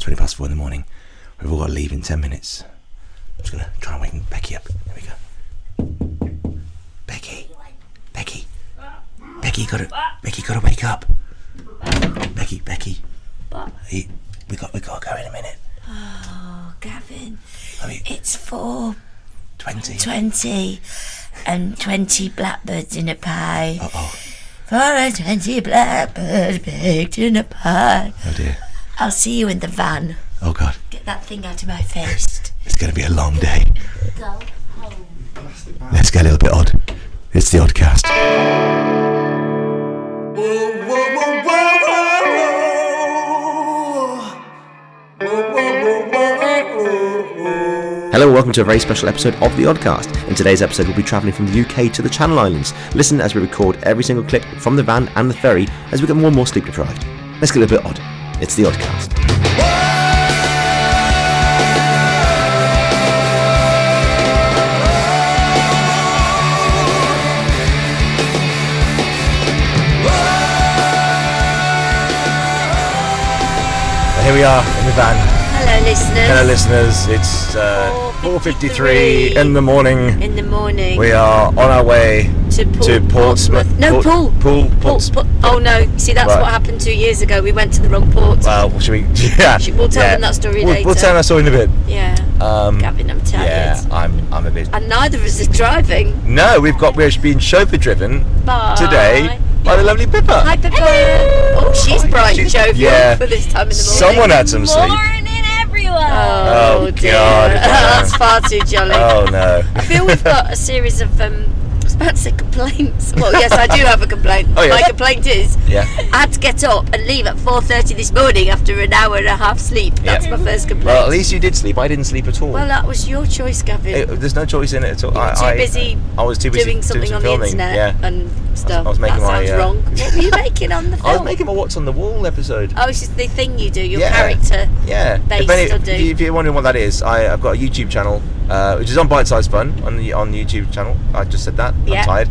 20 past 4 in the morning. We've all got to leave in 10 minutes. I'm just going to try and wake Becky up. There we go. Becky, you gotta wake up. Becky. Hey, we got to go in a minute. Oh, Gavin, I mean, it's 4:20 and 20 blackbirds in a pie. 4 and 20 blackbirds baked in a pie. Oh dear. I'll see you in the van. Oh God. Get that thing out of my face. It's going to be a long day. Go home. Let's get a little bit odd. It's the Oddcast. Hello and welcome to a very special episode of the Oddcast. In today's episode, we'll be travelling from the UK to the Channel Islands. Listen as we record every single clip from the van and the ferry as we get more and more sleep deprived. Let's get a little bit odd. It's the Oddcast. Here we are in the van. Hello, listeners. It's 4:53 in the morning. We are on our way to Portsmouth. Poole. Oh no! See, that's what happened 2 years ago. We went to the wrong port. Well, should we? Yeah. We'll tell them that story later. We'll tell that story in a bit. Yeah. Gavin, I'm tired. Yeah, I'm a bit. And neither of us is driving. No, we're being chauffeur driven today by the lovely Pippa. Hi, Pippa. Hello. Oh, she's bright and jovial for this time in the morning. Someone had some sleep. Morning, everyone. Oh dear. God. That's far too jolly. Oh no. I feel we've got a series of I was about to say complaints. Well, yes, I do have a complaint. Oh, yes. My complaint is I had to get up and leave at 4:30 this morning after an hour and a half sleep. That's my first complaint. Well, at least you did sleep. I didn't sleep at all. Well, that was your choice, Gavin. There's no choice in it at all. I was too busy doing something on filming. the internet and stuff. I was making that sounds wrong. What were you making on the film? I was making my What's on the Wall episode. Oh, it's just the thing you do, your character based If you're wondering what that is, I've got a YouTube channel, which is on Bite Size Fun on the YouTube channel. I just said that. I'm tired.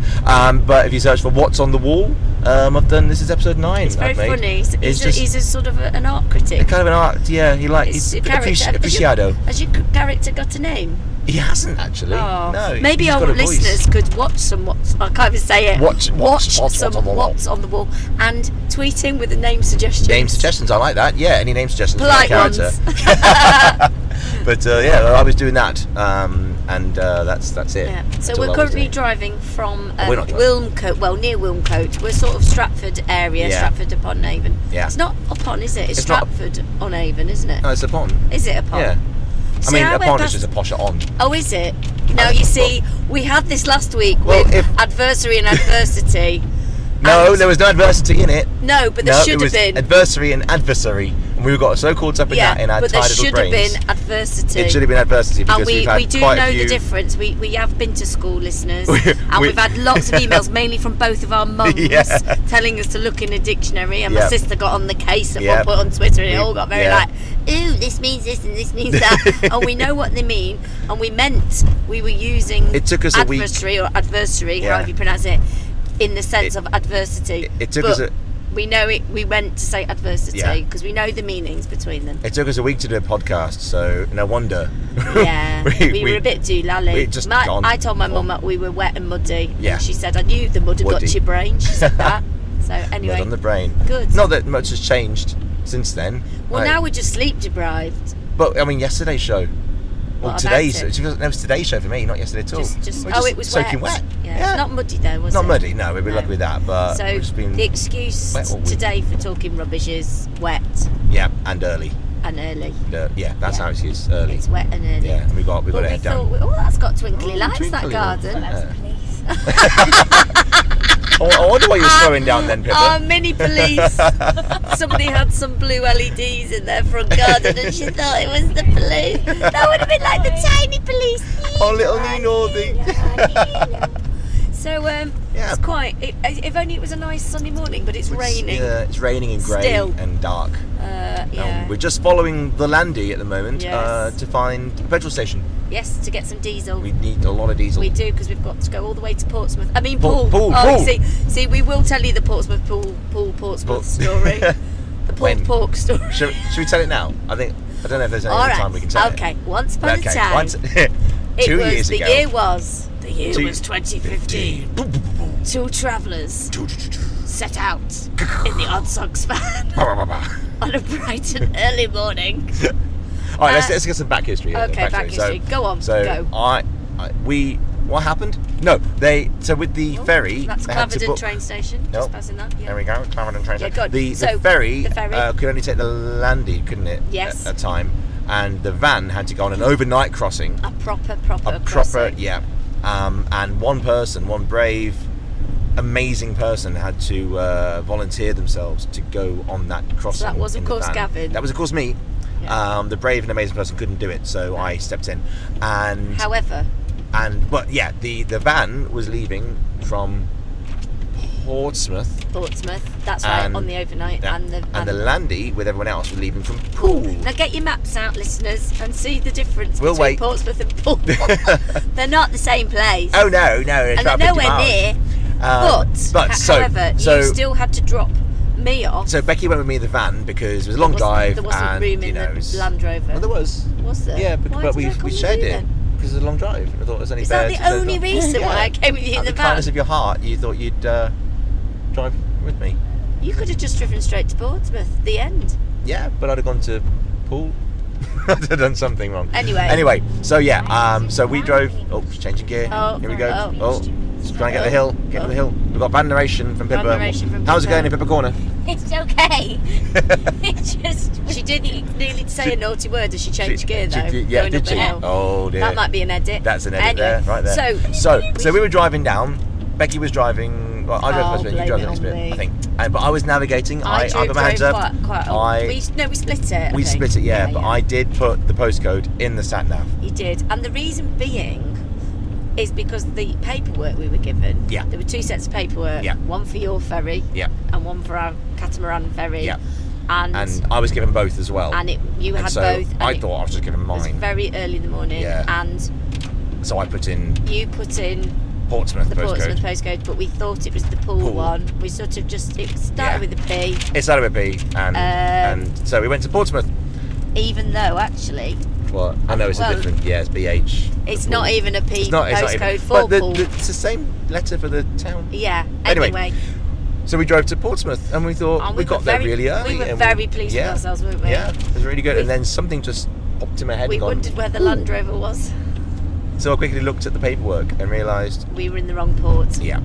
But if you search for What's on the Wall, I've done. This is episode 9. It's very funny. He's a sort of an art critic. Kind of an art. Yeah, he's aficionado. Has your character got a name? He hasn't actually. Oh. No. Maybe our listeners could watch some I can't even say it. Watch some What's on the Wall and tweet in with the name suggestions. Name suggestions. I like that. Yeah, any name suggestions for my Polite character. ones. But I was doing that, and that's it. Yeah. So we're currently driving from Wilmcote, near Wilmcote. We're sort of Stratford area, Stratford upon Avon. Yeah. It's not upon, is it? It's Stratford on Avon, isn't it? No, it's upon. Is it upon? Yeah. I mean, upon is just a posher on. Oh, is it? Now you see, we had this last week with adversary and adversity. No, there was no adversity in it. No, but there should have been. Adversary and adversary. And we got so caught up in that in our tired little brains. But there should have been adversity. It should have been adversity because and we do know the difference. We have been to school, listeners. And we've had lots of emails, mainly from both of our mums, telling us to look in a dictionary. And my sister got on the case at one point on Twitter and it all got very like, ooh, this means this and this means that. And we know what they mean. And we were using adversary or adversary, however you pronounce it, in the sense of adversity. It took us we know it. We went to say adversity because we know the meanings between them. It took us a week to do a podcast, so no wonder. Yeah, we were a bit doolally. I told my mum that we were wet and muddy. Yeah. And she said, I knew the mud had got to your brain. She said that. So anyway. Mud on the brain. Good. Not that much has changed since then. Well, now we're just sleep deprived. But I mean, yesterday's show. Well, today's. It was today's show for me, not yesterday at all. It was soaking wet. Yeah. It's not muddy though, was it? Not muddy. No, we'd be lucky with that. But so the excuse today for talking rubbish is wet. Yeah, and early. That's how it is. Early. It's wet and early. Yeah, and we got to head down. That's got twinkly lights. That garden. I wonder what you were throwing down then, Pippa. Oh, mini police. Somebody had some blue LEDs in their front garden and she thought it was the police. That would have been like the tiny police. Oh, little Naughty. So, it's quite... if only it was a nice sunny morning, but it's raining. Yeah, it's raining and grey and dark. We're just following the Landy at the moment to find a petrol station. Yes, to get some diesel. We need a lot of diesel. We do, because we've got to go all the way to Portsmouth. I mean, Poole. Poole. See, we will tell you the Portsmouth story. The pulled pork story. Should we tell it now? I think I don't know if there's any other time we can tell Okay, once upon a time. 2 years ago. The year was 2015. 2 travellers set out in the Oddsocks van on a bright and early morning. All right, let's get some back history here. Okay, back history. Go on. What happened? No, so with the ferry, that's they had to Clarendon book. train station. Just passing that. Yeah. There we go, Clarendon train station. Yeah, good. The ferry could only take the Landy, couldn't it? Yes. At a time, and the van had to go on an overnight crossing. A proper crossing. Yeah. And one brave, amazing person had to volunteer themselves to go on that crossing. So that was, of course, Gavin. That was, of course, me. Yeah. The brave and amazing person couldn't do it, so I stepped in. And the van was leaving from Portsmouth. That's right, on the overnight. Yeah. And the Landy, with everyone else, was leaving from Poole. Now get your maps out, listeners, and see the difference between Portsmouth and Poole. They're not the same place. Oh, no. It's and about they're 50 nowhere miles. But however, you still had to drop me off. So Becky went with me in the van because it was a long drive. There wasn't room in the Land Rover. Well, there was. Was there? Yeah, but we shared it because it was a long drive. I thought it was only fair. Is that the only reason why I came with you in the van? Out of the kindness of your heart, you thought you'd drive with me. You could have just driven straight to Portsmouth. The end. Yeah, but I'd have gone to Poole. I'd have done something wrong. Anyway. So yeah. So we drove. Oh, she's changing gear. Here we go. Just trying to get the hill. Get to the hill. We've got van narration from Pippa. How's it going in Pippa Corner? It's okay. She did nearly say a naughty word as she changed gear though. Did she? Hill. Oh dear. That might be an edit. That's an edit there, right there. So we were driving down. Becky was driving. Well, I drove first bit. You drove the next bit, I think. But I was navigating. I put my hands up. We split it. We split it, yeah. But I did put the postcode in the sat nav. You did, and the reason being is because the paperwork we were given. Yeah. There were 2 sets of paperwork. Yeah. One for your ferry. Yeah. And one for our catamaran ferry. Yeah. And I was given both as well. And you had so both. And I thought I was just given mine. It was very early in the morning. Yeah. And so I put in. You put in. Portsmouth postcode, but we thought it was the Poole one. We sort of it started with a P. It started with a P, and so we went to Portsmouth. Even though, actually. What? I know it's a different. Yeah, it's BH. It's not even a P postcode for Poole. It's the same letter for the town. Yeah. Anyway. So we drove to Portsmouth, and we thought we got there really early. We were very pleased with ourselves, weren't we? Yeah, it was really good. And then something just popped in my head. We wondered where the Land Rover was. So I quickly looked at the paperwork and realised we were in the wrong port. Yeah.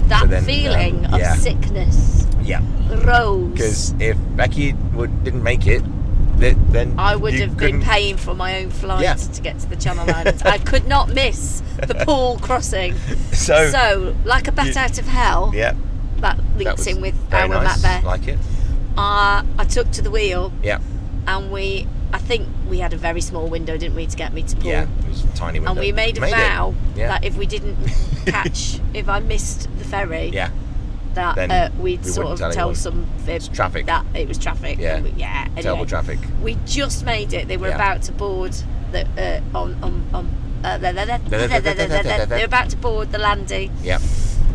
That feeling of sickness. Yeah. Rose. Because if Becky didn't make it, then I would have been paying for my own flight to get to the Channel Islands. I could not miss the Poole crossing. So like a bat out of hell. Yeah. That links in with our map there. Like it. I took to the wheel. Yeah. And I think we had a very small window, didn't we, to get me to Poole? Yeah, it was a tiny window. And we made a vow that if we didn't if I missed the ferry, that we'd sort of tell some fib that it was traffic. Yeah, anyway, terrible traffic. We just made it. They were about to board they were about to board the Landy. Yeah.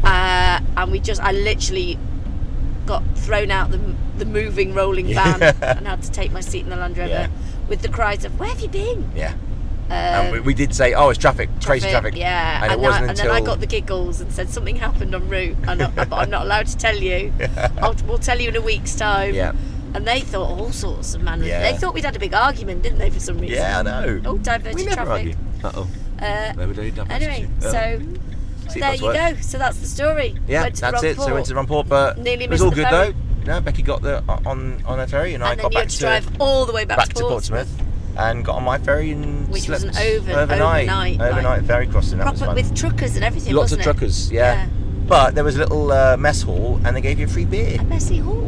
And I literally got thrown out the moving rolling van and had to take my seat in the Land Rover with the cries of "Where have you been?" Yeah. And we did say, "Oh, it's traffic, crazy traffic." Yeah. And it wasn't until then I got the giggles and said something happened en route, but I'm not allowed to tell you. We'll tell you in a week's time. Yeah. And they thought all sorts of manners. Yeah. They thought we'd had a big argument, didn't they, for some reason? Yeah, I know. Oh, diverted we never traffic. Argue. Anyway, so there you go. So that's the story. Yeah, that's it. So we went to the wrong port, but it was all good though. You know, Becky got there on her ferry, and I got back to drive all the way back to Portsmouth, and got on my ferry and which slept was an overnight ferry crossing. That was fun. With truckers and everything. Lots of truckers, yeah. But there was a little mess hall, and they gave you a free beer. A messy hall.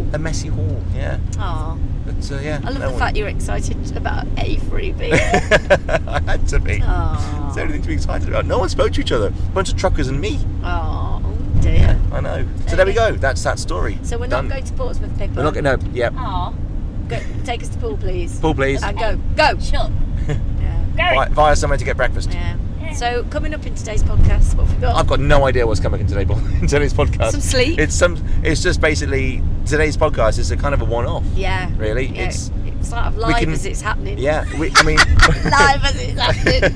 Yeah. Aww. But yeah. I love the fact you're excited about a free beer. I had to be. Aww. It's the only thing to be excited about. No one spoke to each other. A bunch of truckers and me. Oh dear. Yeah, I know. So there we go. That's that story. So we're not going to Portsmouth, Pippa. We're not going. No. Yeah. Aww. Go, take us to Poole, please. Poole, please. And go. Sure. Via somewhere to get breakfast. Yeah. So coming up in today's podcast, what have we got? I've got no idea what's coming in today's podcast. Some sleep. It's just basically today's podcast is a kind of a one-off. Yeah. Really, yeah. sort of live as it's happening. Yeah, live as it's happening.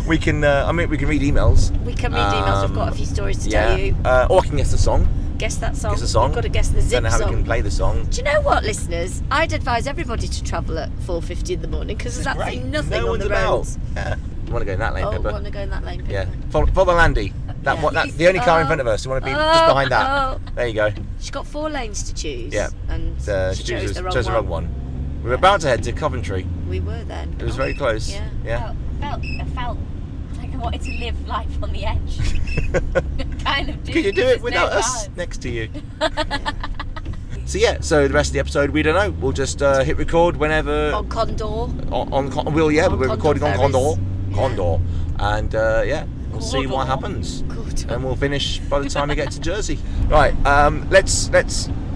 we can read emails. We can read emails. We've got a few stories to tell you. Or I can guess the song. Guess that song. Guess the song. You've got to guess the zip Don't know how song. we can play the song. Do you know what, listeners? I'd advise everybody to travel at 4:50 in the morning because there's absolutely nothing on the roads. Yeah. You want to go in that lane, Pippa? I want to go in that lane, Pippa. Yeah. Follow Landy. That's the only car in front of us. You want to be just behind that. There you go. She's got 4 lanes to choose. Yeah. And she chose the wrong one. We were about to head to Coventry. We were then. It was very close. Yeah. I felt like I wanted to live life on the edge. Kind of do. Could you do it without us next to you? So the rest of the episode, we don't know. We'll just hit record whenever. On Condor. We're recording on Condor. Yeah. Condor. And we'll see what happens. And we'll finish by the time we get to Jersey. Right, let's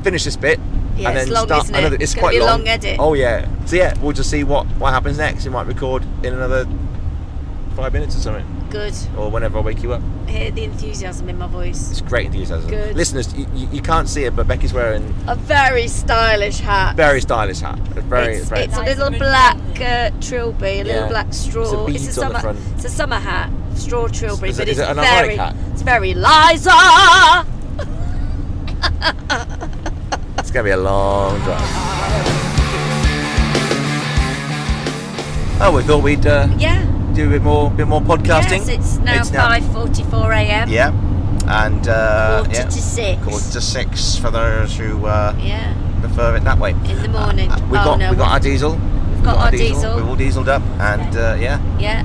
finish this bit. Yeah, and then it's long, start isn't it? another. It's quite a long. long edit. Oh yeah. So we'll just see what happens next. We might record in another 5 minutes or something. Good. Or whenever I wake you up. Hear the enthusiasm in my voice. It's great enthusiasm. Good. Listeners, you can't see it, but Becky's wearing a very stylish hat. Very stylish hat. It's a little black trilby, a little black straw. It's a summer hat, straw trilby, but it's an ironic hat. It's very Liza. It's gonna be a long drive. Oh, we thought we'd do a bit more podcasting. Yes, it's now 5:44 a.m. Yeah, and quarter to 6. Quarter to 6 for those who prefer it that way. In the morning. We got our diesel. We've got our diesel. We're all dieseled up, and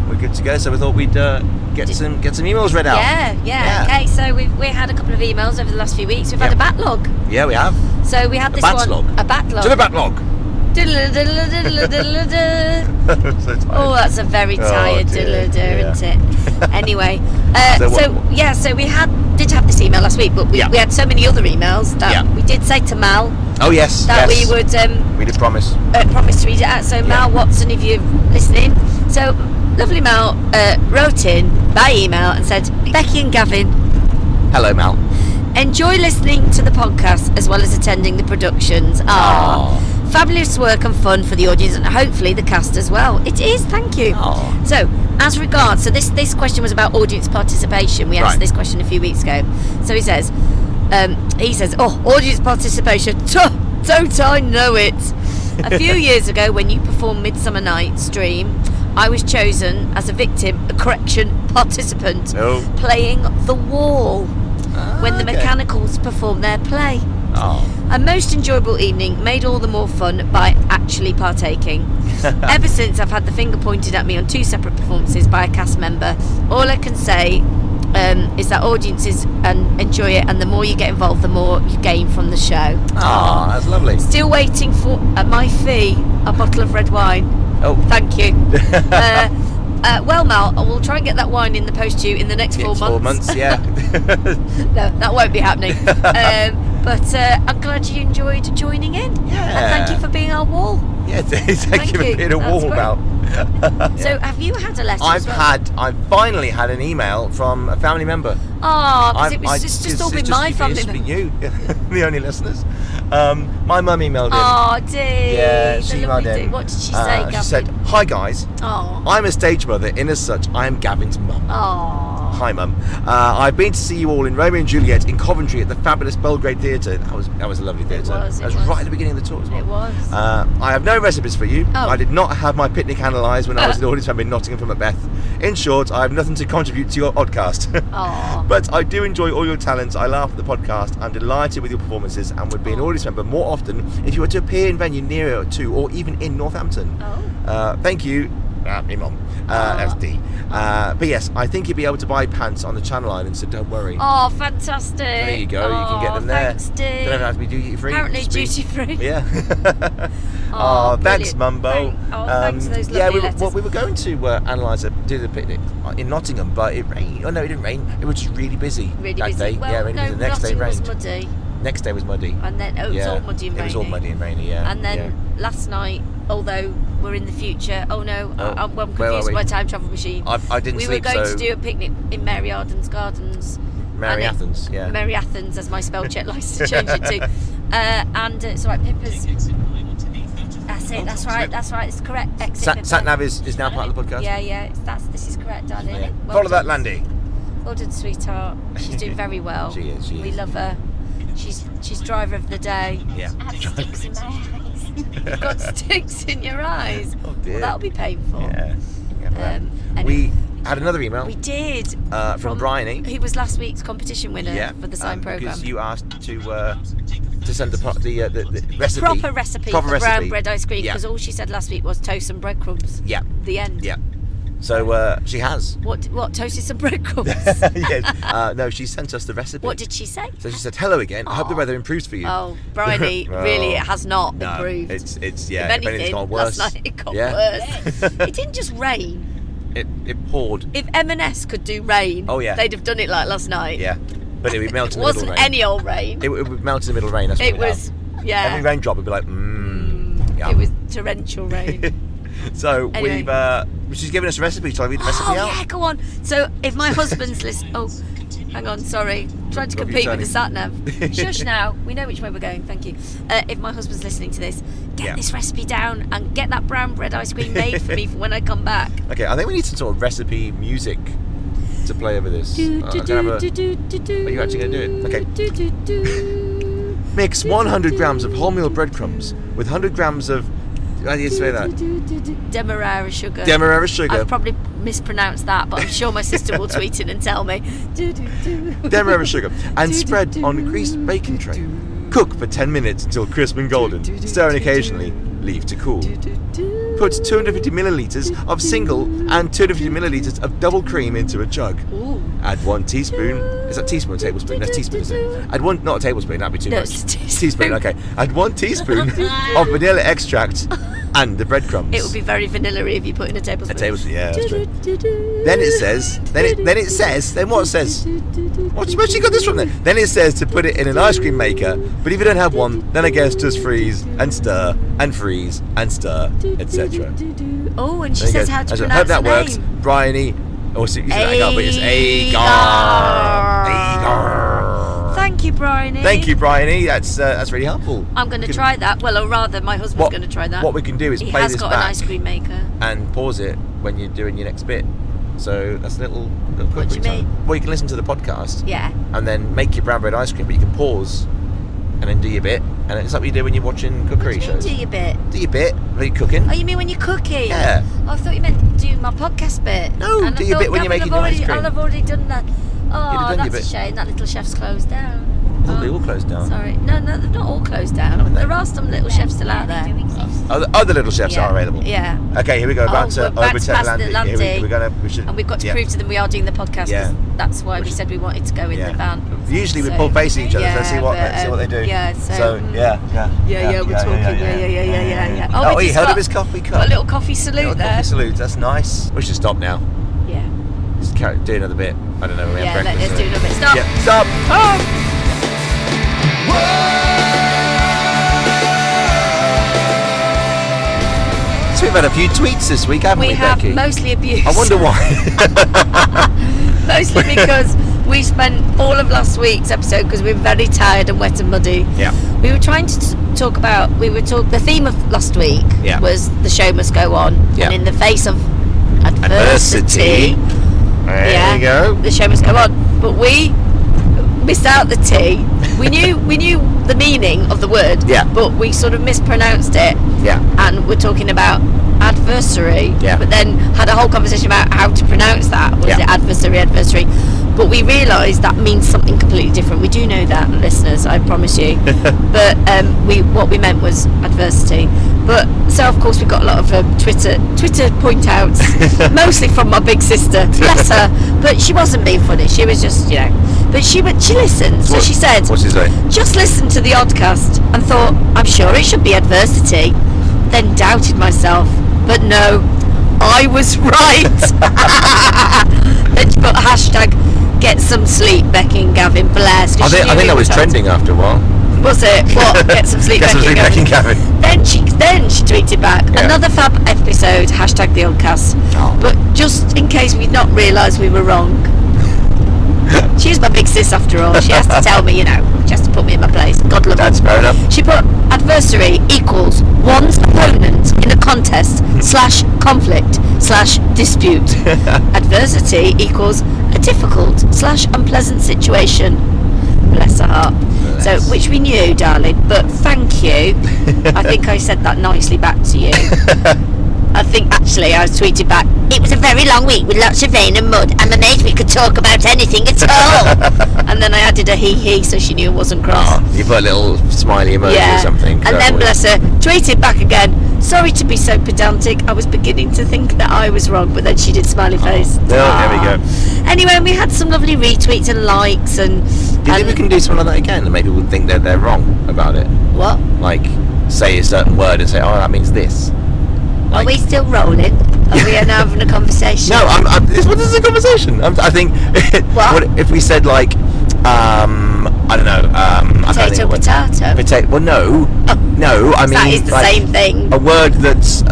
we're good to go. So we thought we'd get some emails read out. Yeah. Okay, so we had a couple of emails over the last few weeks. We've had a backlog. Yeah, we have. So we had this one. A backlog. To the backlog. Oh, that's a very tired diddle-a-doo, isn't it? Anyway, so we did have this email last week, but we had so many other emails that we did say to Mal. Oh yes, that we would. We did promise. Promise to read it out. So Mal Watson, if you're listening, so lovely Mal wrote in by email and said, Becky and Gavin. Hello, Mal. Enjoy listening to the podcast as well as attending the productions. Fabulous work and fun for the audience and hopefully the cast as well. It is, thank you. Aww. So, as regards, this question was about audience participation. We asked this question a few weeks ago. So he says, audience participation, don't I know it? A few years ago when you performed Midsummer Night's Dream, I was chosen as a participant, playing The Wall when the Mechanicals performed their play. A most enjoyable evening, made all the more fun by actually partaking. Ever since, I've had the finger pointed at me on 2 separate performances by a cast member. All I can say is that audiences enjoy it, and the more you get involved, the more you gain from the show. That's lovely. Still waiting for my fee, a bottle of red wine. Oh, thank you. Well, Mal, we'll try and get that wine in the post to you in the next 4 months. 4 months, yeah. No, that won't be happening. But I'm glad you enjoyed joining in. Yeah. And thank you for being our wall. Yeah, thank you for being a wall, Mal. So, have you had a letter? I've finally had an email from a family member. Because it's just all been my family member. It's been you, the only listeners. My mum emailed in. Oh, dear. Yeah, she emailed in. What did she say, Gavin? She said, "Hi guys. I'm a stage mother. In as such, I am Gavin's mum. Hi, Mum. I've been to see you all in Romeo and Juliet in Coventry at the fabulous Belgrade Theatre. That was a lovely theatre. It was right at the beginning of the tour as well. It was. I have no recipes for you. I did not have my picnic analysed when I was an audience member in Nottingham for Macbeth. In short, I have nothing to contribute to your Oddcast. But I do enjoy all your talents. I laugh at the podcast. I'm delighted with your performances and would be an audience member more often if you were to appear in venue nearer to or even in Northampton. Thank you. Me mum. That's D. But yes, I think you'll be able to buy pants on the Channel Islands, so don't worry. Oh, fantastic. There you go, you can get them there. Thanks, D. Don't even have to be duty free. Apparently duty free. Yeah. Thanks, Mumbo. Thanks for those lovely letters. We were going to do the picnic in Nottingham, but it rained. Oh no, it didn't rain. It was just really busy that day. Well, the next day rained. Was muddy. Next day was muddy. And then it was all muddy and rainy. It was all muddy and rainy, yeah. And then last night, although we're in the future, I'm confused with my time travel machine. I didn't sleep, We were going to do a picnic in Mary Arden's Gardens. Mary Athens, yeah. Mary Athens, as my spell check likes to change it to. So Pippa's That's it. That's right. That's right. It's correct. Exit. Sat nav is now part of the podcast. Yeah. This is correct, darling. Yeah. Well Follow that, done. Landy. Well done, sweetheart. She's doing very well. She is. We love her. She's driver of the day. Yeah. I have sticks in my eyes. You've got sticks in your eyes. Oh dear. Well, that'll be painful. Yeah. Anyway. We had another email. We did. From Bryony. Who was last week's competition winner for the sign programme. Because you asked to send the recipe. Proper recipe for brown bread ice cream, because all she said last week was toast and breadcrumbs. Yeah. The end. Yeah. So she has. What toasted some breadcrumbs? Yes. No, she sent us the recipe. What did she say? So she said, "Hello again. I hope the weather improves for you." Oh, Bryony, really, it has not improved. It's If anything, it's gone worse. last night it got worse. It didn't just rain. It poured. If M&S could do rain, they'd have done it like last night. Yeah, but it would melt in the middle rain. It wasn't any old rain. It would melt in the middle rain. That's what it was. Yeah. Every raindrop would be like, It was torrential rain. So anyway. she's given us a recipe. Shall I read the recipe out? Yeah, go on. So if my husband's listening, hang on, sorry, trying to compete with the sat nav. Shush now. We know which way we're going. Thank you. If my husband's listening to this, get this recipe down and get that brown bread ice cream made for me for when I come back. Okay, I think we need some sort of recipe music to play over this. Are you actually going to do it? Okay. Mix 100 grams of wholemeal breadcrumbs with 100 grams of. How do you say that? Demerara sugar. Demerara sugar. I've probably mispronounced that, but I'm sure my sister will tweet in and tell me. Demerara sugar. And spread on a greased baking tray. Cook for 10 minutes until crisp and golden. Stir in occasionally. Leave to cool. Put 250 millilitres of single and 250 millilitres of double cream into a jug. Ooh. Add 1 teaspoon. Is that teaspoon or tablespoon? That's teaspoon, isn't it? Add 1, not a tablespoon, that'd be too much. Teaspoon, okay. Add 1 teaspoon of vanilla extract and the breadcrumbs. It would be very vanilla-y if you put in a tablespoon. A tablespoon, yeah, that's true. Then it says, then what says? Where's she got this from then? Then it says to put it in an ice cream maker, but if you don't have one, then I guess just freeze and stir and freeze and stir, etc. Oh, and she says how to pronounce the name. I hope that works. Bryony. Oh, you said Agar, but it's Agar. Agar. Thank you, Bryony. Thank you, Bryony. That's really helpful. I'm going to try that. Well, or rather, my husband's going to try that. What we can do is play this back. He has got an ice cream maker. And pause it when you're doing your next bit. So that's a little quick. What do you mean? Well, you can listen to the podcast. Yeah. And then make your brown bread ice cream, but you can pause and then do your bit. And it's like what you do when you're watching cookery shows. Do your bit. Do your bit. Are you cooking? Oh, you mean when you're cooking? Yeah. Oh, I thought you meant do my podcast bit. No, and do your bit when you're making your ice cream. I've already done that. Oh, that's a bit. shame. That little chef's closed down. Oh, they all closed down. Sorry. No, they're not all closed down. There are some little chefs still out there. Other little chefs are available. Yeah. Okay, here we go. Back to Landy. And we've got to prove to them we are doing the podcast. Yeah. That's why we said we wanted to go in the van. Usually we pull face each other. Let's see what they do. Yeah. Yeah. We're talking. Yeah. Oh, he held up his coffee cup. Got a little coffee salute there. Coffee salute. That's nice. We should stop now. Yeah. Just do another bit. I don't know. Let's do another bit. Stop. Yeah. Stop. Oh. So we've had a few tweets this week, haven't we, have, Becky? Mostly abuse. I wonder why. Mostly because we spent all of last week's episode, because we were very tired and wet and muddy. Yeah. We were trying to talk about, the theme of last week was the show must go on. Yeah. And in the face of adversity. There you go. The show must go on. But we missed out the T. We knew the meaning of the word, but we sort of mispronounced it. Yeah. And we're talking about adversary. Yeah. But then had a whole conversation about how to pronounce that. Was it adversary? But we realised that means something completely different. We do know that, listeners, I promise you. But what we meant was adversity. But so of course we got a lot of Twitter point outs, mostly from my big sister. Bless her. But she wasn't being funny. She was just, But she listened. So she said, what's she say? Just listened to the Oddcast and thought, I'm sure it should be adversity. Then doubted myself. But no, I was right. Then she put #get some sleep, Becky and Gavin, bless. I think that was trending after a while. Was it? What? Get some sleep, Becky and Gavin. Then she tweeted back, another fab episode, #the Oddcast. Oh. But just in case we'd not realised we were wrong. She's my big sis after all. She has to tell me, she has to put me in my place. God love her. That's fair enough. She put adversary equals one's opponent in a contest / conflict / dispute. Adversity equals a difficult / unpleasant situation. Bless her heart. So, which we knew, darling, but thank you. I think I said that nicely back to you. I think actually I tweeted back, it was a very long week with lots of rain and mud. I'm amazed we could talk about anything at all. And then I added a hee so she knew it wasn't cross. Oh, you put a little smiley emoji or something. And then bless her, tweeted back again, sorry to be so pedantic, I was beginning to think that I was wrong, but then she did smiley face. There we go. Anyway, and we had some lovely retweets and likes and... Do you think we can do something like that again and make people think that they're wrong about it? What? Like, say a certain word and say, oh, that means this. Are we still rolling? Are we now having a conversation? No, this is a conversation. I think. What if we said like, I don't know. Potato. Potato. Well, no. No, I mean that is the same thing. A word that's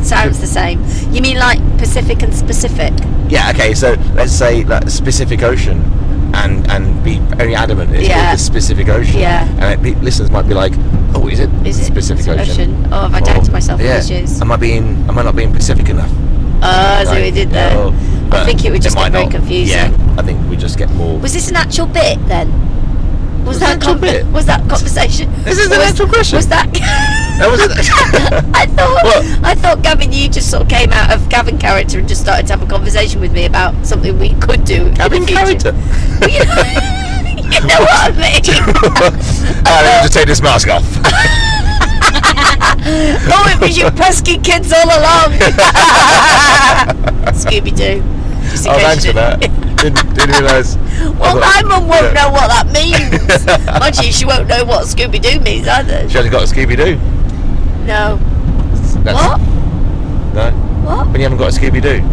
sounds the same. You mean like Pacific and specific? Yeah. Okay. So let's say like Pacific Ocean, and be very adamant. It's called the Pacific Ocean. Yeah. And listeners might be like, oh, is it? Is it Pacific Ocean? Oh, have I doubted myself all these years? Am I not being Pacific enough? So we did that. I think it would just get very confusing. Yeah, I think we just get more. Was this an actual bit then? Was that an actual bit? Was that conversation? This is an actual question. Was that? That was it. I thought Gavin, you just sort of came out of Gavin character and just started to have a conversation with me about something we could do. Gavin character. Well, you know what I mean. Let me just take this mask off. Oh, it was you pesky kids all along. Scooby-Doo. Oh, thanks for that. Didn't realise. Well, my mum won't know what that means. Mind you, she won't know what Scooby-Doo means either. She hasn't got a Scooby-Doo. No. What? No. What? When you haven't got a Scooby-Doo.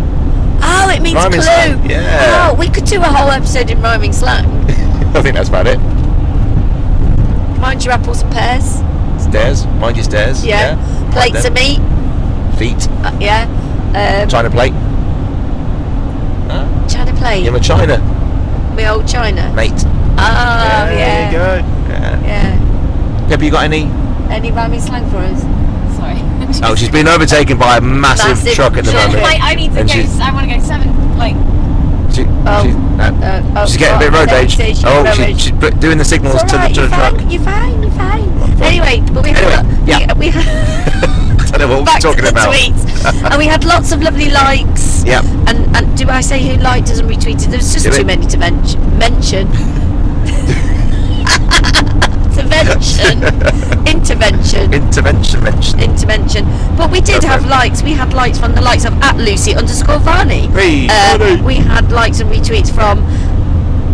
Oh, it means rhyming clue. Slang. Yeah. Oh, we could do a whole episode in rhyming slang. I think that's about it. Mind your apples and pears. Stairs. Mind your stairs. Yeah. Plates of meat. Feet. Yeah. China plate. China plate. Yeah, my China. My old China. Mate. Oh, There you go. Yeah. Have you got any rhyming slang for us? Sorry. Oh, she's been overtaken by a massive truck at the moment. I need to go. I want to go 7. She's getting a bit road rage. She's doing the signals to the truck. You're fine. Anyway, but we had I don't know what we're talking about. Tweets. And we had lots of lovely likes. Yeah. And do I say who liked us and retweeted? There's just too many to mention. Intervention. But we did have likes. We had likes from the likes of @Lucy_Varney. We had likes and retweets from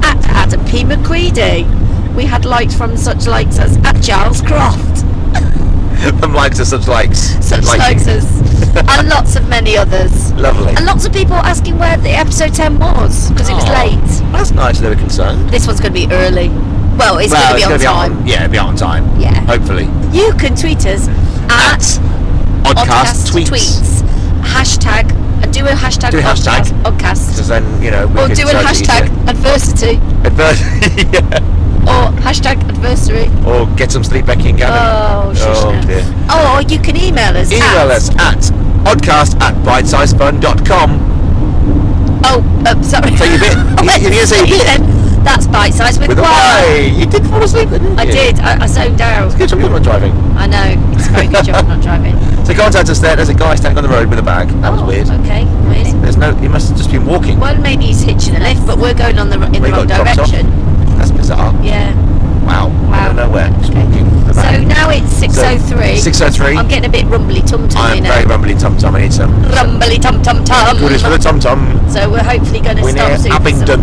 @Adam P. McCready. We had likes from such likes as @Giles Croft. From likes of such likes. Such likes as. And lots of many others. Lovely. And lots of people asking where the episode 10 was, because it was late. That's nice they were concerned. This one's going to be early. Well, it's going to be on time. It'll be on time. Yeah. Hopefully. You can tweet us at Oddcast tweets. Hashtag, and do a hashtag. Do a hashtag. Oddcast. Because then, or do a hashtag adversity. Yeah. Or hashtag adversary. Or get some sleep, Becky and Gavin. Oh, dear. Or you can email us. Email us at oddcast@bitesizefun.com. Sorry. Say your bit. You need to say your bit. That's bite size with a Y. You did fall asleep, didn't you? I did. I zoned out. It's a good job you're not driving. I know. It's a very good job I'm not driving. So contact us there. There's a guy standing on the road with a bag. That was weird. Okay, weird. He must have just been walking. Well, maybe he's hitching a lift, but we're going in the wrong direction. That's bizarre. Yeah. Wow. I don't know where. Just walking. So now it's 6:03. 6:03. I'm getting a bit rumbly tum-tum. I'm very rumbly tum-tum. I need some. Rumbly tum-tum-tum. Good for the tum-tum. So we're hopefully going to stop soon. Abingdon.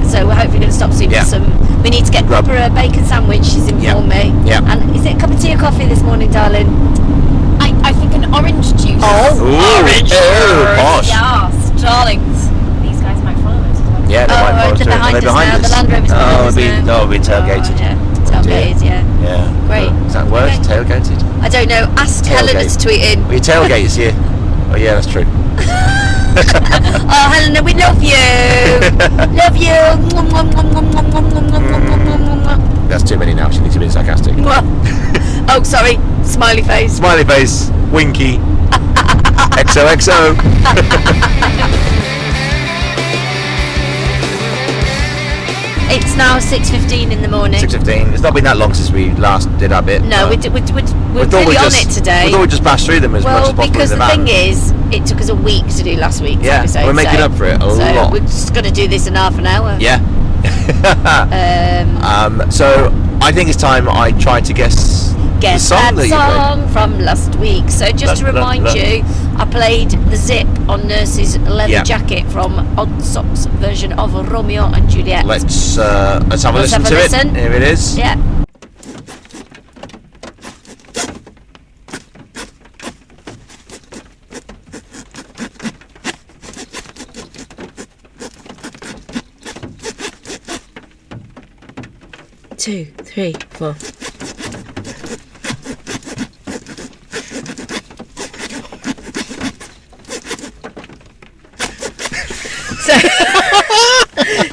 So we're hopefully going to stop soon for some. We need to get proper bacon sandwich. She's informed me. Yeah. And is it a cup of tea or coffee this morning, darling? I think an orange juice. Orange. Posh. Yes, darlings. These guys might follow us. Yeah, they might follow us. They're behind us now. The Land Rover's behind us now. We're tailgated. Tailgated, yeah. Great. Is that word? Okay. Tailgated? I don't know. Ask Helena to tweet in. Well, your tailgate is here. Oh, yeah, that's true. Oh, Helena, we love you. Love you. That's too many now. She needs to be sarcastic. Oh, sorry. Smiley face. Smiley face. Winky. XOXO. It's now 6:15 in the morning. 6:15. It's not been that long since we last did our bit. No, we're really on it today. We thought we'd just bash through them as much as possible. Well, because the thing is, it took us a week to do last week. Yeah, we're making up for it a lot. We're just going to do this in half an hour. Yeah. So I think it's time I try to guess the song that song from last week. So just to remind you, I played the Zip on Nurse's leather jacket from Oddsocks version of Romeo and Juliet. Let's have a listen to it. Here it is. Yeah. Two, three, four.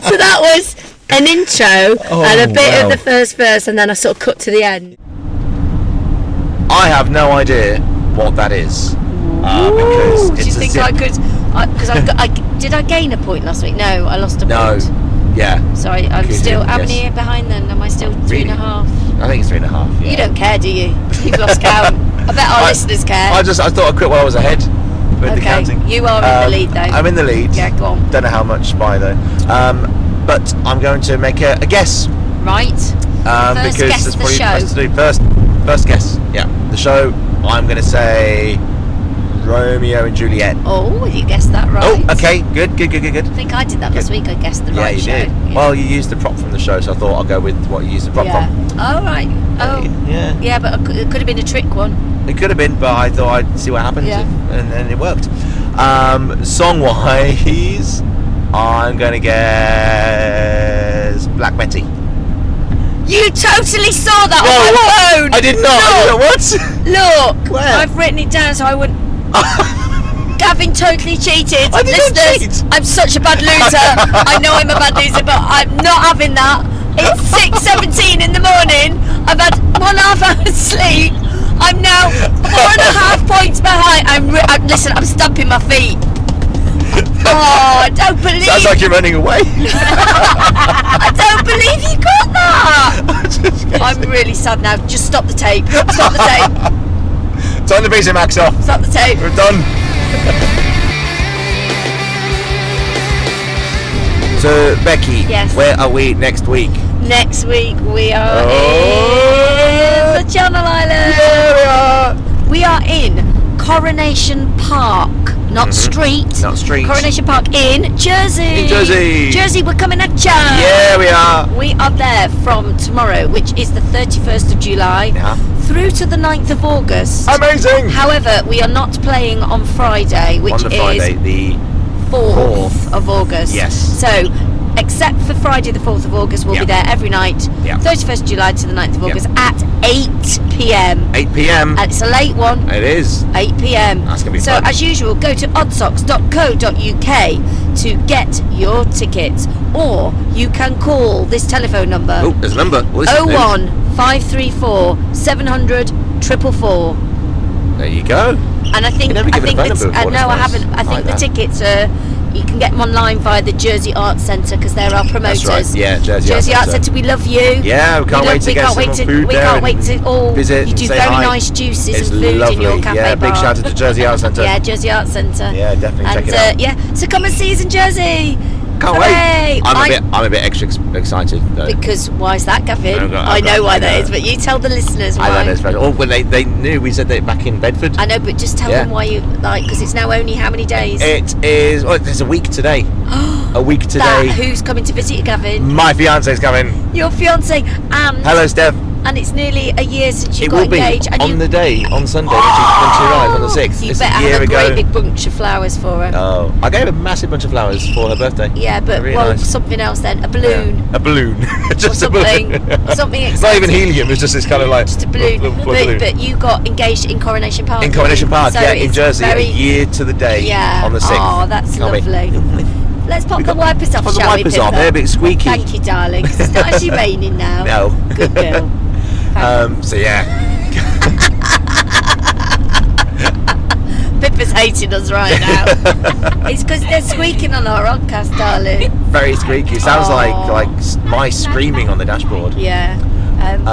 So that was an intro and a bit of the first verse, and then I sort of cut to the end. I have no idea what that is. Because do you think I could? Because did I gain a point last week? No, I lost a point. No. Yeah. So I'm still. How many behind then? Am I still 3.5? I think it's 3.5. Yeah. You don't care, do you? You've lost count. I bet our listeners care. I thought I'd quit while I was ahead with the counting. You are in the lead though. I'm in the lead. Yeah, go on. Don't know how much by though. But I'm going to make a guess. Right. Because guess there's the probably show. to do first guess. Yeah. The show. I'm going to say Romeo and Juliet. Oh, you guessed that right. Oh, okay. Good. I think I did that last week. I guessed the right show. Yeah, you did. Yeah. Well, you used the prop from the show, so I thought I'll go with what you used the prop from. Oh, right. Oh. Yeah. Yeah, but it could have been a trick one. It could have been, but I thought I'd see what happens, and then it worked. Song-wise, I'm going to guess Black Betty. You totally saw that on my phone! I did not! What? Look! Where? I've written it down so I wouldn't... Gavin totally cheated. I didn't Listeners, cheat. I'm such a bad loser. I know I'm a bad loser, but I'm not having that. It's 6:17 in the morning. I've had 1.5 hours sleep. I'm now 4.5 points behind. Listen, I'm stamping my feet. Oh, I don't believe... Sounds like you're running away. I don't believe you got that. I'm really sad now. Just stop the tape. Stop the tape. Turn the Betamax off. Stop the tape. We're done. So, Becky, where are we next week? Next week we are in the Channel Islands. Yeah, we are in Coronation Park, not street. Not street. Coronation Park in Jersey. In Jersey. Jersey, we're coming at ya. Yeah, we are. We are there from tomorrow, which is the 31st of July, through to the 9th of August. Amazing. However, we are not playing on Friday, which on the Friday, is the 4th of August. Yes. So, except for Friday the 4th of August, we'll be there every night, 31st July to the 9th of August at 8 p.m. 8 p.m. And it's a late one. It is. 8 p.m. That's going to be fun. So, as usual, go to oddsocks.co.uk to get your tickets. Or you can call this telephone number. Oh, there's a number. 01534 700 444. There you go. And I think I haven't. I think the tickets are. You can get them online via the Jersey Arts Centre because they're our promoters. That's right. Yeah, Jersey Arts Centre. We love you. Yeah, we can't wait to get some food there. We can't wait to all visit. You do very nice juices and food in your cafe bar. Yeah, big shout out to Jersey Arts Centre. Yeah, Jersey Arts Centre. Yeah, definitely check it out. Yeah, so come and see us in Jersey. Can't wait. I'm a bit extra excited though. Because why is that, Gavin? I know why that is, but you tell the listeners why. I don't know. It's well, when they knew we said that back in Bedford. I know, but just tell them why you because it's now only how many days? It is. Well, there's a week today. A week today. Who's coming to visit you, Gavin? My fiance's coming. Your fiance and. Hello, Steph. And it's nearly a year since you It got will be engaged. And on the day, on Sunday, when she arrived on the 6th. So you It's better a year have a ago. great big bunch of flowers for her. Oh, I gave a massive bunch of flowers for her birthday. Yeah, but Really well, nice. something else then. A balloon. Yeah. A balloon. Just Or a balloon. something It's not even exciting. helium, it's just this kind of like... Just a balloon. balloon. But you got engaged in Coronation Park. In Coronation Park, So yeah, in it's Jersey, very- a year to the day on the 6th. Oh, that's Can't wait. lovely. Let's pop the wipers off, Pop the shall we, wipers off, Pippa? they're a bit squeaky. Thank you, darling. 'Cause it's not actually raining now. No. Good girl. So yeah. Pippa's hating us right now. It's because they're squeaking on our Oddcast, darling. Very squeaky. It sounds Oh. like mice screaming on the dashboard. Yeah.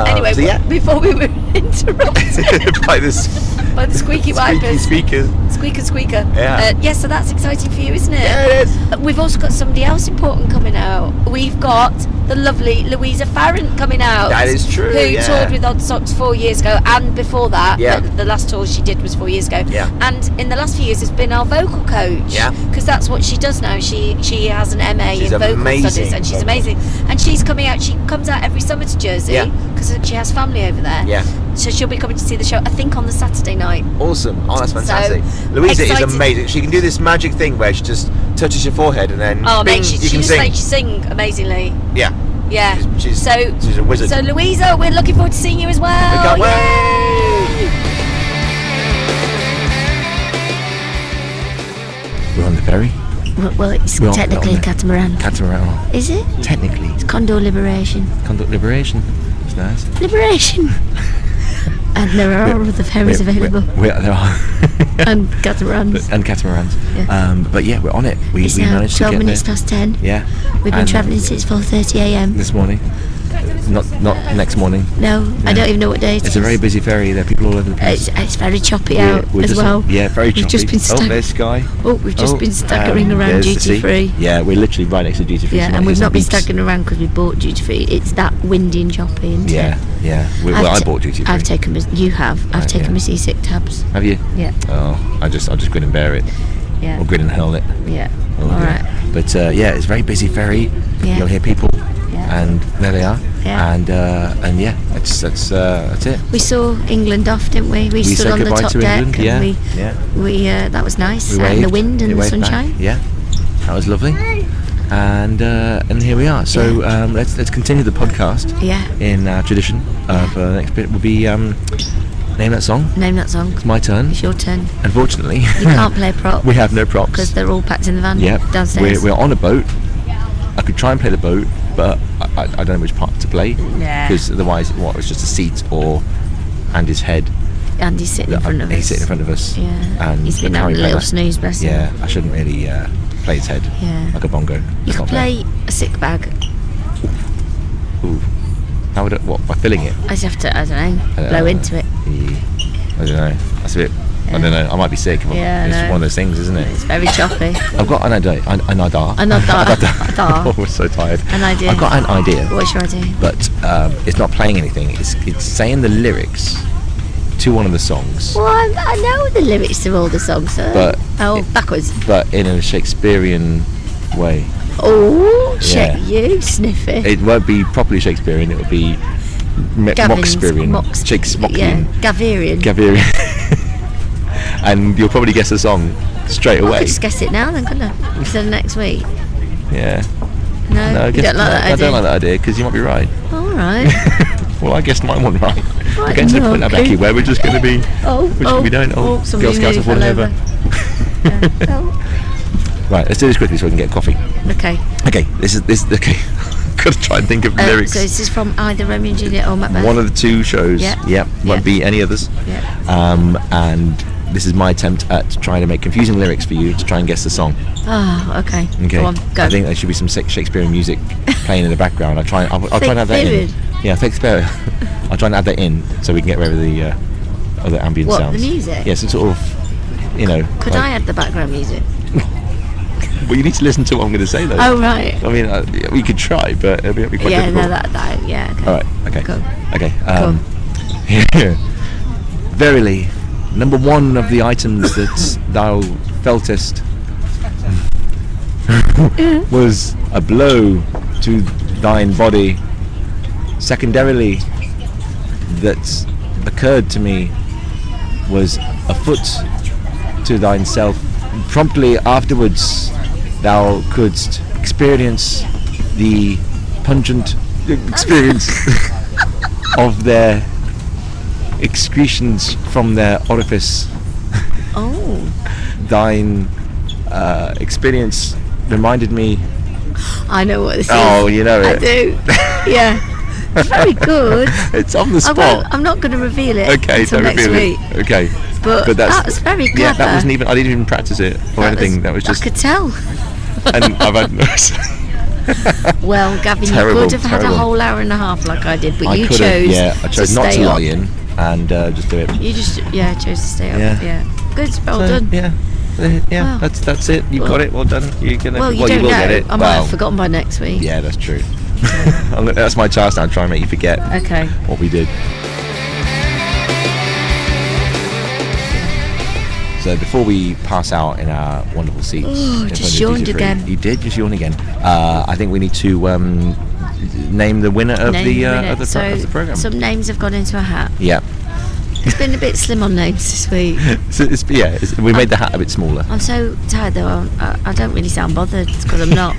Anyway, so yeah. before we were interrupted By this by the squeaky wipers. speakers. Squeaker. Yeah. So that's exciting for you, isn't it? Yeah, it is. We've also got somebody else important coming out. We've got the lovely Louisa Farrant coming out. That is true, Who yeah. toured with Oddsocks 4 years ago, and before that, Yeah. the last tour she did was 4 years ago. Yeah. And in the last few years has been our vocal coach. Yeah. Because that's what she does now. She has an MA She's in vocal amazing. studies, and she's amazing. And she's coming out. She comes out every summer to Jersey Yeah. because she has family over there. Yeah. So she'll be coming to see the show, I think, on the Saturday night. Awesome. Oh, that's fantastic. Louisa excited. is amazing. She can do this magic thing where she just touches your forehead and then Oh, bing, mate, she you can just sing. makes you sing amazingly. Yeah. Yeah. She's so a wizard. So Louisa, we're looking forward to seeing you as well. We can't Yay! We're on the ferry. Well, it's We're on- technically we're a on catamaran. Catamaran. Is it? Technically. It's Condor Liberation. Condor Liberation. It's nice. Liberation! And there are other ferries available. There are. And catamarans. And catamarans. Yeah. But yeah, we're on it. We It's now managed 12 to get minutes there. past 10. Yeah. We've been And travelling since 4:30 a.m. this morning. Not next morning. No, I don't even know what day it is. It's a very busy ferry. There are people all over the place. It's very choppy out We're as just- well. Yeah, very choppy. We've just been there's Sky. we've just been staggering around there's the duty sea. free. Yeah, we're literally right next to duty free. Yeah, so and we've it's not been beeps. staggering around because we bought duty free. It's that windy and choppy. Isn't Yeah, it? yeah. I bought duty free. I've taken my. You have. I've Right, taken yeah. my seasick tabs. Have you? Yeah. Oh, I'll just grin and bear it, Yeah. or grin and hurl it. Yeah. Oh, All dear. right. But yeah, it's a very busy ferry. Yeah. You'll hear people, Yeah. and there they are. Yeah. And yeah, that's it. We saw England off, didn't we? We stood said on the goodbye top to deck, England. and Yeah. we that was nice. We And waved. the wind and We the waved back. sunshine. Yeah, that was lovely. And here we are. So let's continue the podcast. Yeah. In our tradition of the next bit will be name that song. Name that song. It's my turn. It's your turn. Unfortunately, You can't play prop. we have no props because they're all packed in the van Yep. downstairs. We're on a boat. I could try and play the boat, but I don't know which part to play. Yeah. Because otherwise, it's just a seat or Andy's head. Andy's sitting in front of us. He's sitting in front of us. Yeah. And He's been how having we a play little that. snooze, bless him. Yeah, I shouldn't really play his head Yeah. like a bongo. You Let's could not play a sick bag. Ooh. How would what? By filling it? I just have to, I don't know, don't blow know. into it. I don't know. That's a bit. I don't know. I might be sick. Yeah, It's I know. one of those things, isn't it? It's very choppy. I've got an idea. Another. Oh, we're so tired. An idea. I've got an idea. What's your idea? But it's not playing anything. It's saying the lyrics to one of the songs, Well, I know the lyrics to all the songs, sir. But backwards. but in a Shakespearean way. Oh, check Yeah. you, Sniffy. It won't be properly Shakespearean. It will be Moxperian. Shakespearean. Yeah, Gaverian. Gaverian. And you'll probably guess the song straight I away. could just guess it now then, couldn't I? Instead of next week. Yeah. No, No, I you guess don't like that I idea? don't like that idea because you might be right. All right. Well, I guessed mine wasn't right. We're Right, getting to the no, point now, okay. Becky, where we're just going to be. We don't. Oh, somebody Girl Scouts nearly are falling fell over. Yeah. Right, let's do this quickly so we can get coffee. Okay. Okay, this. Okay, got to try and think of lyrics. So this is from either Romeo and Juliet or Macbeth. One of the two shows. Yeah. Yep. Won't Yeah. be any others. Yeah. And this is my attempt at trying to make confusing lyrics for you to try and guess the song. Oh, okay. Okay. Go on, go. I think there should be some Shakespearean music playing in the background. I'll try and add that in. Yeah, Shakespeare. I'll try and add that in so we can get rid of the other ambient What, sounds. the music? Yeah, some sort of, Could I add the background music? Well, you need to listen to what I'm going to say though. Oh, right. I mean, we could try, but it'll be quite Yeah, difficult. no, that, yeah, okay. All right. Okay. Go. Okay. Go on. Verily, number one of the items that thou feltest was a blow to thine body. Secondarily, that occurred to me was afoot to thyself. Promptly afterwards thou couldst experience the pungent experience of their excretions from their orifice. Oh. Thine experience reminded me. I know what this is. Oh, you know it. I do. Yeah. It's very good. It's on the spot. I'm not going to reveal it. Okay, until don't next reveal week. it. Okay. But that's very clever. Yeah, that wasn't even. I didn't even practice it or anything. That was just. I could tell. And I've had no. Well, Gavin, Terrible, you could have had a whole hour and a half like I did, but you chose. Yeah, I chose not to lie in and just do it. You just chose to stay up. Yeah. Good. Well done. Yeah. Wow. That's it. You got it. Well done. You're gonna. Well, you you don't will know. get it. I might have forgotten by next week. Yeah, that's true. That's my chance now. Try and make you forget. Okay. What we did. So before we pass out in our wonderful seats, just yawned again. You did just yawn again. I think we need to name the winner of the program. Some names have gone into a hat. Yeah. It's been a bit slim on names this week. We made the hat a bit smaller. I'm so tired though. I don't really sound bothered because I'm not.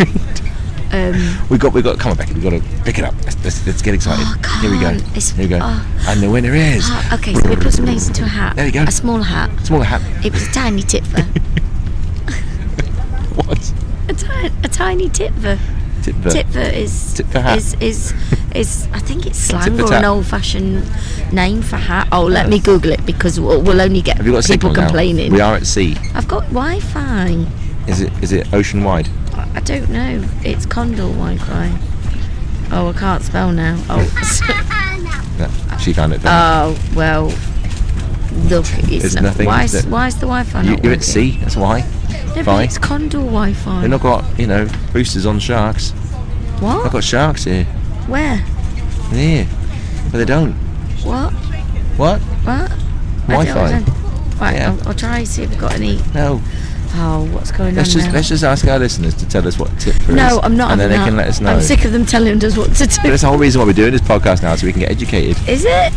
We got. Come on, Becky. We got to pick it up. Let's get excited. Oh, Here we go. Here we go. And the winner is. Okay, so we put some names into a hat. There you go. A smaller hat. Smaller hat. It was a tiny tipper. What? A tiny tipper. Tipper is I think it's slang or an old-fashioned name for hat. Oh, let me Google it because we'll only get people complaining. We are at sea. I've got Wi-Fi. Is it ocean wide? I don't know. It's Condor Wi-Fi. Oh, I can't spell now. Oh, she found it. Oh well. Look, it's nothing. Why is the Wi-Fi not You're at sea. That's why. No, but it's Condor Wi-Fi. They've not got boosters on sharks. What? I've got sharks here. Where? Here. But they don't. What? Wi-Fi. Right, Yeah. I'll try and see if we've got any. No. Oh, what's going on now? Let's just ask our listeners to tell us what tipper is. No, I'm not. And then they can let us know. I'm sick of them telling us what to do. But that's the whole reason why we're doing this podcast now, so we can get educated. Is it?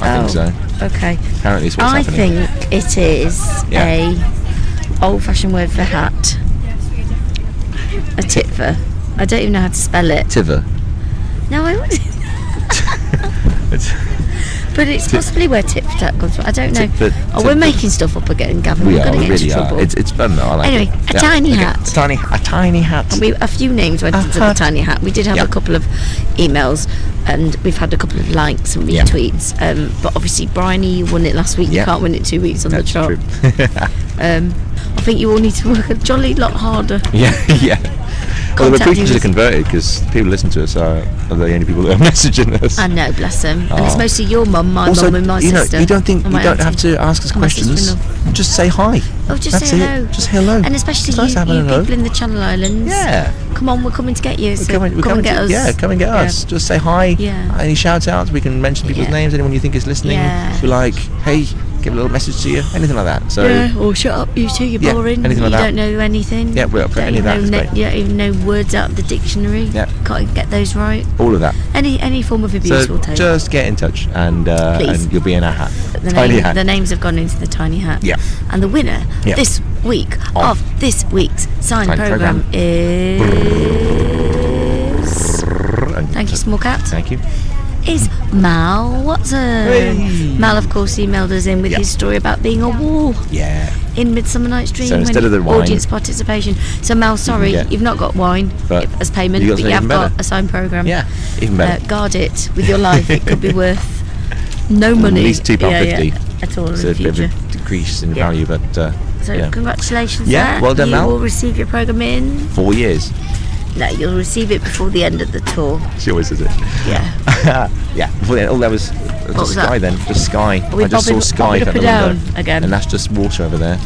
I think so. Okay. Apparently it's what's happening. I think it is a old-fashioned word for hat. A tipper. I don't even know how to spell it. Tiver. No, I wouldn't. But it's possibly where tit-for-tat comes from. I don't know. We're making stuff up again, Gavin. We We're going to get into trouble. It's fun though. I like anyway, it. A tiny hat. A tiny hat. And a few names went into the tiny hat. We did have a couple of emails, and we've had a couple of likes and retweets. But obviously, Bryony, you won it last week. You can't win it 2 weeks on the trot. I think you all need to work a jolly lot harder. Yeah. Well, we're preaching to the converted because people listen to us are the only people that are messaging us. I know, bless them. And it's mostly your mum, my mum, and my sister. You don't have to ask us questions. Just say hi. Oh, just say hello. Just say hello. And especially you people in the Channel Islands. Yeah. Come on, we're coming to get you. So come and get us. Yeah, come and get us. Just say hi. Yeah. Any shout outs? We can mention people's names. Anyone you think is listening. Yeah. Be like, hey, give a little message to you. Anything like that. So. Or shut up, you two. You're boring. Anything like that. You don't know anything. Yeah, we're up for any of that. You don't even know words out of the dictionary. Yeah. Can't get those right. All of that. Any form of abuse will take. Just get in touch and you'll be in our hat. Tiny hat. The names have gone into the tiny hat. Yeah. And the winner this week of this week's signed programme is. Thank you, small cat. Thank you. Is Mal Watson. Hey. Mal, of course, emailed us in with his story about being a wall. Yeah. In Midsummer Night's Dream. So instead of the wine, audience participation. So Mal, sorry, you've not got wine as payment, but you have got a signed programme. Yeah, even better. Guard it with your life. It could be worth no money. At least £2.50 at all in the future. It's a bit of a decrease in value, but so congratulations. Yeah, well done, Mal. You will receive your programme in 4 years. No, you'll receive it before the end of the tour. She always says it. Yeah. Yeah. Before the end. Oh, that was just sky then. Just sky. I just saw sky from the window again. And that's just water over there.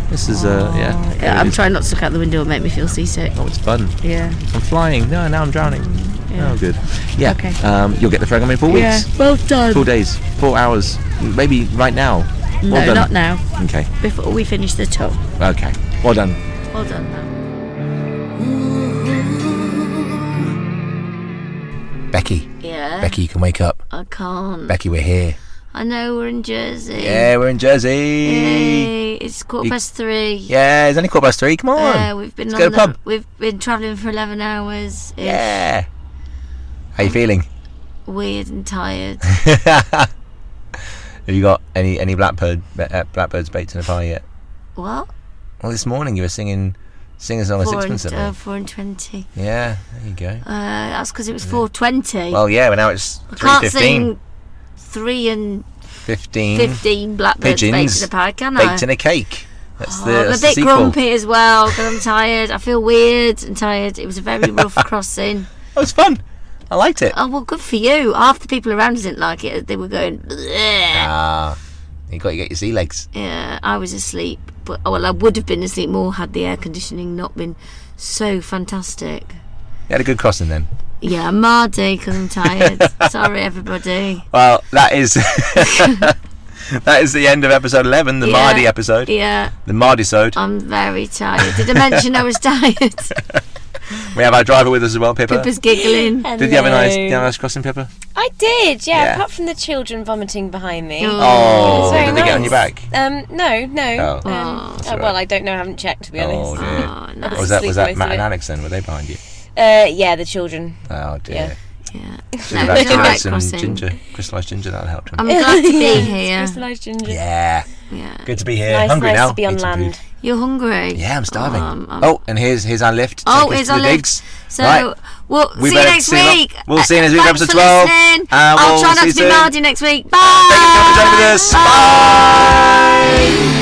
This is I'm trying not to look out the window and make me feel seasick. Oh, it's fun. Yeah. I'm flying. No, now I'm drowning. Yeah. Oh, good. Yeah. Okay. You'll get the programme in 4 weeks. Yeah. Well done. 4 days. 4 hours. Maybe right now. No, not now. Okay. Before we finish the tour. Okay. Well done. Well done, Mal. Becky. Yeah. Becky, you can wake up. I can't. Becky, we're here. I know, we're in Jersey. Yeah, we're in Jersey. Yay. It's 3:15. Yeah, it's only 3:15. Come on. We've been Let's go to the pub. We've been travelling for 11 hours. Yeah. How you feeling? Weird and tired. Have you got any Blackbirds baked in the pie yet? What? Well, this morning you were singing a song of sixpence at me. 4:20. Yeah, there you go. That's because it was 4:20. Well, yeah, but now it's 3:15. I can't sing 3 and 15 Blackbirds pigeons baked in a pie, can I? baked in a cake. That's I'm a bit sequel. grumpy as well because I'm tired. I feel weird and tired. It was a very rough crossing. It was fun. I liked it. Oh, well, good for you. Half the people around us didn't like it. They were going, bleh. You got to get your sea legs. Yeah, I was asleep. But I would have been asleep more had the air conditioning not been so fantastic. You had a good crossing then. Yeah, I'm mardy because I'm tired. Sorry, everybody. Well, that is that is the end of episode 11, the Mardy episode. Yeah. The Mardy-sode. I'm very tired. Did I mention I was tired? We have our driver with us as well, Pippa. Pippa's giggling. Hello. Did you have a nice crossing, Pippa? I did, yeah. Apart from the children vomiting behind me. Oh, very did they get on nice. your back? No. Oh. Well, I don't know. I haven't checked, to be honest. Oh dear. Oh, nice. Was that Matt and Alex then? Were they behind you? Yeah, the children. Oh dear. Yeah. Should have had some ginger, crystallised ginger. That'll help him. I'm glad to be here. Crystallised ginger. Yeah. Good to be here. Nice, Hungry nice now. to be on Eat some land. food. You're hungry? Yeah, I'm starving. I'm and here's our lift. Here's our lift. Digs. So, right. we'll see you next week. We'll see you next week, Thanks episode for 12. listening. We'll I'll try not see to you be soon. mardy next week. Bye. Thank you for joining us. Bye.